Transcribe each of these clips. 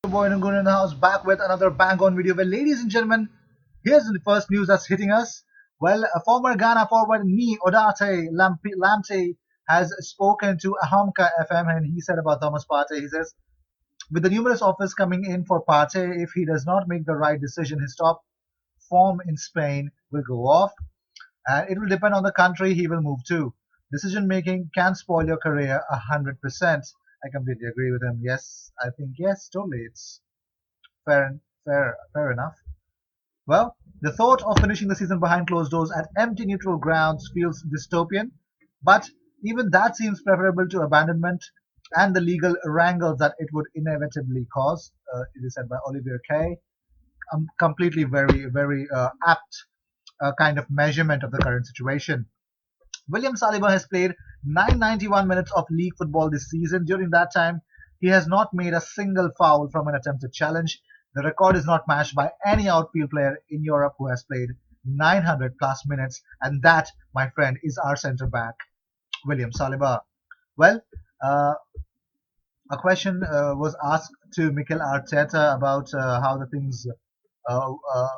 Boy and Gun in the house, back with another bang on video. Well, ladies and gentlemen, here's the first news that's hitting us. Well, a former Ghana forward Ni Odate Lamptey has spoken to Ahamka FM, and he said about Thomas Partey. He says, with the numerous offers coming in for Partey, if he does not make the right decision, his top form in Spain will go off, and it will depend on the country he will move to. Decision making can spoil your career 100%. I completely agree with him. Yes, I think yes, totally. It's fair enough. Well, the thought of finishing the season behind closed doors at empty neutral grounds feels dystopian, but even that seems preferable to abandonment and the legal wrangles that it would inevitably cause. It is said by Olivier Kay. Completely very apt kind of measurement of the current situation. William Saliba has played 991 minutes of league football this season. During that time, he has not made a single foul from an attempted challenge. The record is not matched by any outfield player in Europe who has played 900 plus minutes, and that, my friend, is our centre back, William Saliba. Well, uh, a question was asked to Mikel Arteta about how the things,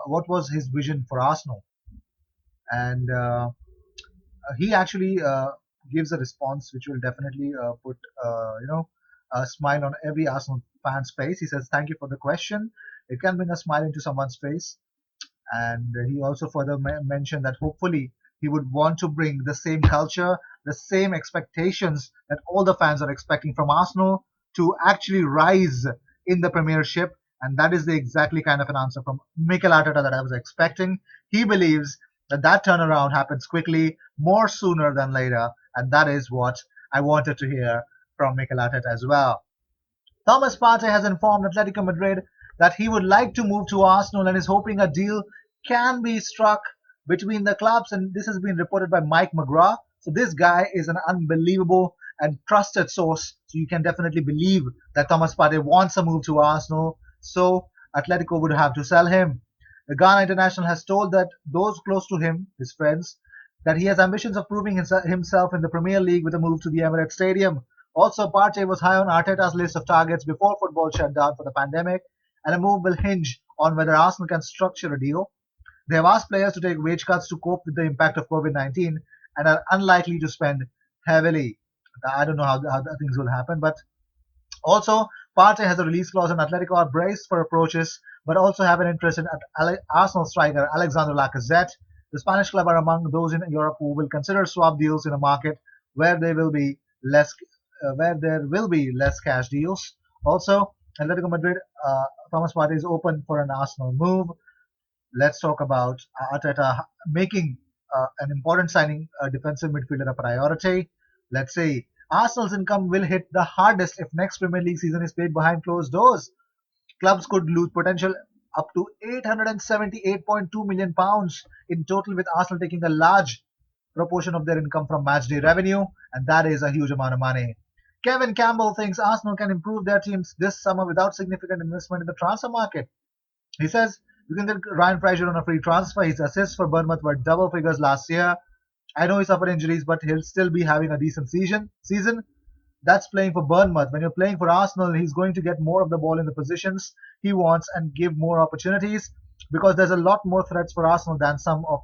what was his vision for Arsenal, and he actually gives a response which will definitely put a smile on every Arsenal fan's face. He says, "Thank you for the question. It can bring a smile into someone's face." And he also further mentioned that hopefully he would want to bring the same culture, the same expectations that all the fans are expecting from Arsenal to actually rise in the Premiership. And that is the exactly kind of an answer from Mikel Arteta that I was expecting. He believes that that turnaround happens quickly, more sooner than later, and that is what I wanted to hear from Mikel Arteta as well. Thomas Partey has informed Atletico Madrid that he would like to move to Arsenal and is hoping a deal can be struck between the clubs. And this has been reported by Mike McGrath. So this guy is an unbelievable and trusted source. So you can definitely believe that Thomas Partey wants a move to Arsenal. So Atletico would have to sell him. The Ghana international has told that those close to him, his friends, that he has ambitions of proving himself in the Premier League with a move to the Emirates Stadium. Also, Partey was high on Arteta's list of targets before football shut down for the pandemic, and a move will hinge on whether Arsenal can structure a deal. They have asked players to take wage cuts to cope with the impact of COVID-19 and are unlikely to spend heavily. I don't know how things will happen, but also, Partey has a release clause and Atletico are braced for approaches, but also have an interest in Arsenal striker Alexander Lacazette. The Spanish club are among those in Europe who will consider swap deals in a market where less there will be less cash deals. Also, Atletico Madrid, Thomas Partey is open for an Arsenal move. Let's talk about Arteta making an important signing, a defensive midfielder, a priority. Let's say Arsenal's income will hit the hardest if next Premier League season is played behind closed doors. Clubs could lose potential up to £878.2 million in total, with Arsenal taking a large proportion of their income from matchday revenue, and that is a huge amount of money. Kevin Campbell thinks Arsenal can improve their teams this summer without significant investment in the transfer market. He says you can get Ryan Fraser on a free transfer. His assists for Bournemouth were double figures last year. I know he suffered injuries, but he'll still be having a decent season. That's playing for Bournemouth. When you're playing for Arsenal, he's going to get more of the ball in the positions he wants and give more opportunities, because there's a lot more threats for Arsenal than some of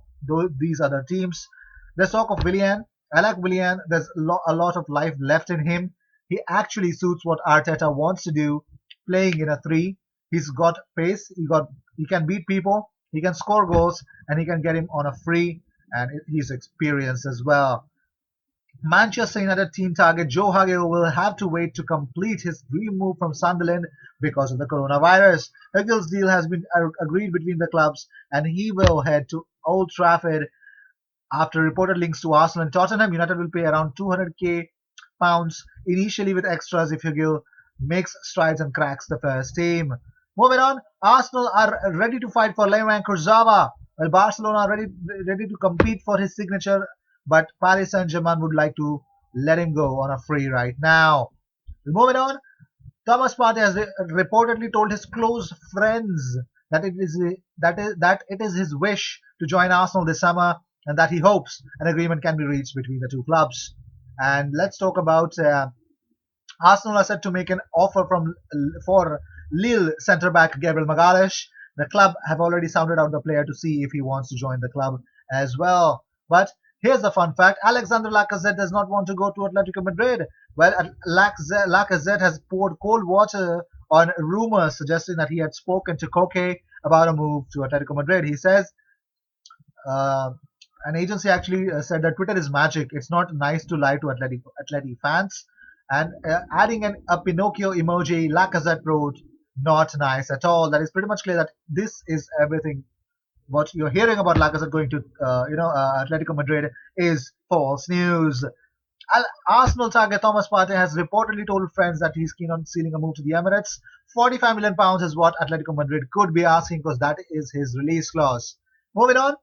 these other teams. There's talk of Willian. I like Willian. There's a lot of life left in him. He actually suits what Arteta wants to do, playing in a three. He's got pace. He can beat people. He can score goals, and he can get him on a free. And he's experienced as well. Manchester United team target Joe Hagel will have to wait to complete his dream move from Sunderland because of the coronavirus. Hagel's deal has been agreed between the clubs, and he will head to Old Trafford after reported links to Arsenal and Tottenham. United will pay around 200k pounds initially with extras if Hagel makes strides and cracks the first team. Moving on, Arsenal are ready to fight for Levan Kurzawa, while Barcelona are ready to compete for his signature, but Paris Saint-Germain would like to let him go on a free right now. Moving on, Thomas Partey has reportedly told his close friends that it is his wish to join Arsenal this summer, and that he hopes an agreement can be reached between the two clubs. And let's talk about Arsenal are set to make an offer for Lille centre back Gabriel Magalhaes. The club have already sounded out the player to see if he wants to join the club as well. But here's the fun fact: Alexander Lacazette does not want to go to Atletico Madrid. Well, Lacazette has poured cold water on rumors suggesting that he had spoken to Koke about a move to Atletico Madrid. He says uh, an agency actually said that Twitter is magic. It's not nice to lie to Atleti fans. And adding a Pinocchio emoji, Lacazette wrote, "Not nice at all." That is pretty much clear that this is everything. What you're hearing about Lacazette going to, Atletico Madrid is false news. Arsenal target Thomas Partey has reportedly told friends that he's keen on sealing a move to the Emirates. £45 million is what Atletico Madrid could be asking because that is his release clause. Moving on,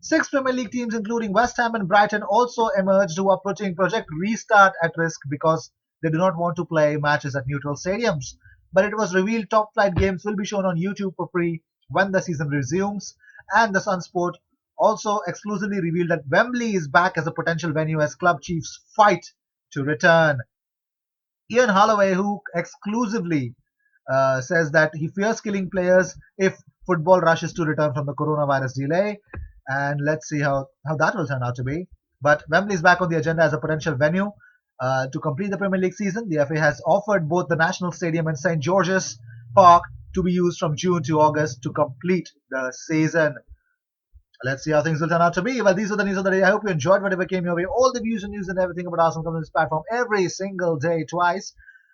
six Premier League teams, including West Ham and Brighton, also emerged who are putting Project Restart at risk because they do not want to play matches at neutral stadiums. But it was revealed top flight games will be shown on YouTube for free when the season resumes, and the Sun Sport also exclusively revealed that Wembley is back as a potential venue as club chiefs fight to return. Ian Holloway, who exclusively says that he fears killing players if football rushes to return from the coronavirus delay. And let's see how that will turn out to be. But Wembley is back on the agenda as a potential venue to complete the Premier League season. The FA has offered both the National Stadium and St George's Park to be used from June to August to complete the season. Let's see how things will turn out to be. Well, these are the news of the day. I hope you enjoyed whatever came your way. All the views and news and everything about Arsenal comes on this platform every single day, twice.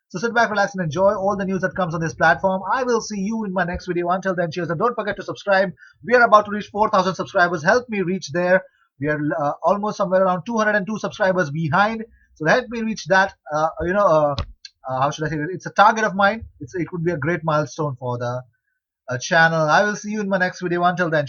So sit back, relax, and enjoy all the news that comes on this platform. I will see you in my next video. Until then, cheers. And don't forget to subscribe. We are about to reach 4,000 subscribers. Help me reach there. We are almost somewhere around 202 subscribers behind. So help me reach that. How should I say it? It's a target of mine. It would be a great milestone for the channel. I will see you in my next video. Until then.